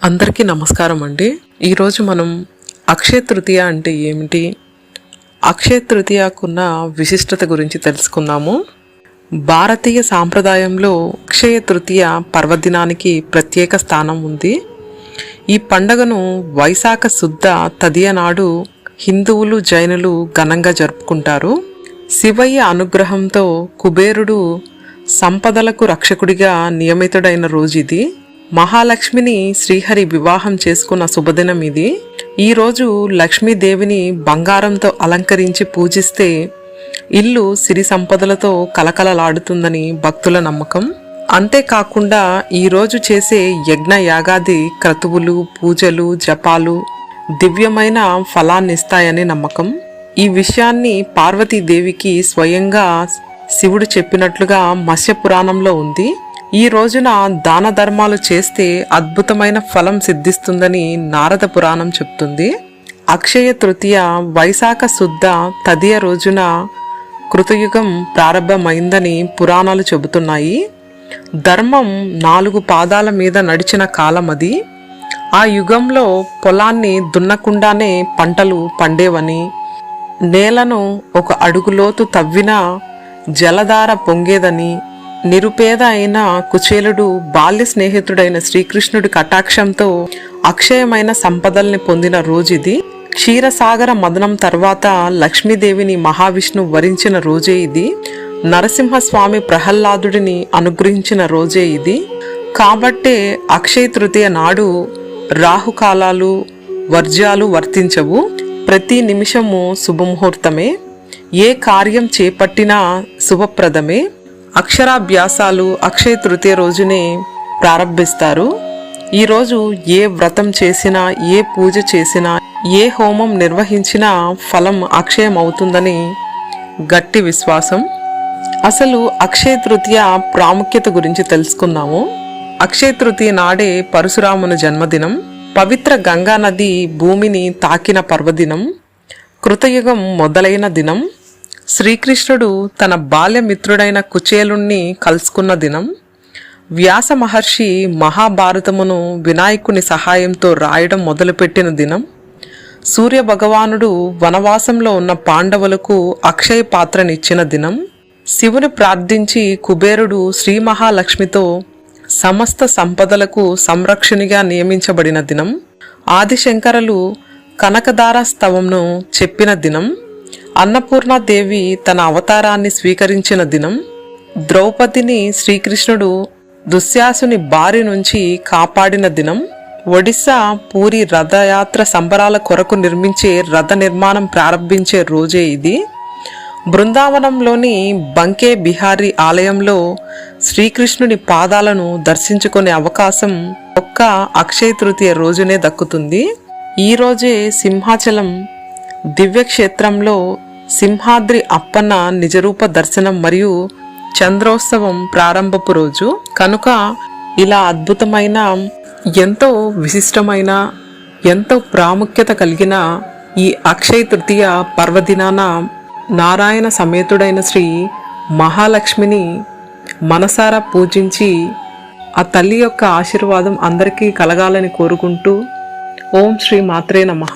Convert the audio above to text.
అందరికీ నమస్కారం అండి. ఈరోజు మనం అక్షయ తృతీయ అంటే ఏమిటి, అక్షయ తృతీయకున్న విశిష్టత గురించి తెలుసుకుందాము. భారతీయ సాంప్రదాయంలో అక్షయ తృతీయ పర్వదినానికి ప్రత్యేక స్థానం ఉంది. ఈ పండుగను వైశాఖ శుద్ధ తదియ నాడు హిందువులు, జైనులు ఘనంగా జరుపుకుంటారు. శివయ్య అనుగ్రహంతో కుబేరుడు సంపదలకు రక్షకుడిగా నియమితుడైన రోజు ఇది. మహాలక్ష్మిని శ్రీహరి వివాహం చేసుకున్న శుభదినం ఇది. ఈరోజు లక్ష్మీదేవిని బంగారంతో అలంకరించి పూజిస్తే ఇల్లు సిరి సంపదలతో కలకలలాడుతుందని భక్తుల నమ్మకం. అంతేకాకుండా ఈరోజు చేసే యజ్ఞ యాగాది క్రతువులు, పూజలు, జపాలు దివ్యమైన ఫలాన్నిస్తాయని నమ్మకం. ఈ విషయాన్ని పార్వతీదేవికి స్వయంగా శివుడు చెప్పినట్లుగా మత్స్య పురాణంలో ఉంది. ఈ రోజున దాన ధర్మాలు చేస్తే అద్భుతమైన ఫలం సిద్ధిస్తుందని నారద పురాణం చెప్తుంది. అక్షయ తృతీయ వైశాఖ శుద్ధ తదియ రోజున కృతయుగం ప్రారంభమైందని పురాణాలు చెబుతున్నాయి. ధర్మం 4 పాదాల మీద నడిచిన కాలం అది. ఆ యుగంలో పొలాన్ని దున్నకుండానే పంటలు పండేవని, నేలను 1 అడుగు లోతు తవ్విన జలధార పొంగేదని, నిరుపేద అయిన కుచేలుడు బాల్య స్నేహితుడైన శ్రీకృష్ణుడి కటాక్షంతో అక్షయమైన సంపదల్ని పొందిన రోజుది. క్షీరసాగర మదనం తర్వాత లక్ష్మీదేవిని మహావిష్ణు వరించిన రోజే ఇది. నరసింహస్వామి ప్రహ్లాదుడిని అనుగ్రహించిన రోజే ఇది. కాబట్టే అక్షయ తృతీయ నాడు రాహుకాలాలు, వర్జ్యాలు వర్తించవు. ప్రతి నిమిషము శుభముహూర్తమే. ఏ కార్యం చేపట్టినా శుభప్రదమే. అక్షరాభ్యాసాలు అక్షయ తృతీయ రోజునే ప్రారంభిస్తారు. ఈరోజు ఏ వ్రతం చేసినా, ఏ పూజ చేసినా, ఏ హోమం నిర్వహించినా ఫలం అక్షయం అవుతుందని గట్టి విశ్వాసం. అసలు అక్షయ తృతీయ ప్రాముఖ్యత గురించి తెలుసుకుందాము. అక్షయ తృతీయ నాడే పరశురాముని జన్మదినం. పవిత్ర గంగా నది భూమిని తాకిన పర్వదినం. కృతయుగం మొదలైన దినం. శ్రీకృష్ణుడు తన బాల్యమిత్రుడైన కుచేలుణ్ణి కలుసుకున్న దినం. వ్యాస మహర్షి మహాభారతమును వినాయకుని సహాయంతో రాయడం మొదలుపెట్టిన దినం. సూర్య భగవానుడు వనవాసంలో ఉన్న పాండవులకు అక్షయ పాత్రనిచ్చిన దినం. శివుని ప్రార్థించి కుబేరుడు శ్రీ మహాలక్ష్మితో సమస్త సంపదలకు సంరక్షణిగా నియమించబడిన దినం. ఆదిశంకరులు కనకదార స్తవంను చెప్పిన దినం. అన్నపూర్ణాదేవి తన అవతారాన్ని స్వీకరించిన దినం. ద్రౌపదిని శ్రీకృష్ణుడు దుశ్శాసుని బారి నుంచి కాపాడిన దినం. ఒడిశా పూరి రథయాత్ర సంబరాల కొరకు నిర్మించే రథ నిర్మాణం ప్రారంభించే రోజే ఇది. బృందావనంలోని బంకే బిహారీ ఆలయంలో శ్రీకృష్ణుని పాదాలను దర్శించుకునే అవకాశం ఒక్క అక్షయ తృతీయ రోజునే దక్కుతుంది. ఈ రోజే సింహాచలం దివ్యక్షేత్రంలో సింహాద్రి అప్పన్న నిజరూప దర్శనం మరియు చంద్రోత్సవం ప్రారంభపు రోజు కనుక ఇలా అద్భుతమైన, ఎంతో విశిష్టమైన, ఎంతో ప్రాముఖ్యత కలిగిన ఈ అక్షయ తృతీయ పర్వదినాన నారాయణ సమేతుడైన శ్రీ మహాలక్ష్మిని మనసారా పూజించి ఆ తల్లి యొక్క ఆశీర్వాదం అందరికీ కలగాలని కోరుకుంటూ ఓం శ్రీ మాత్రే నమః.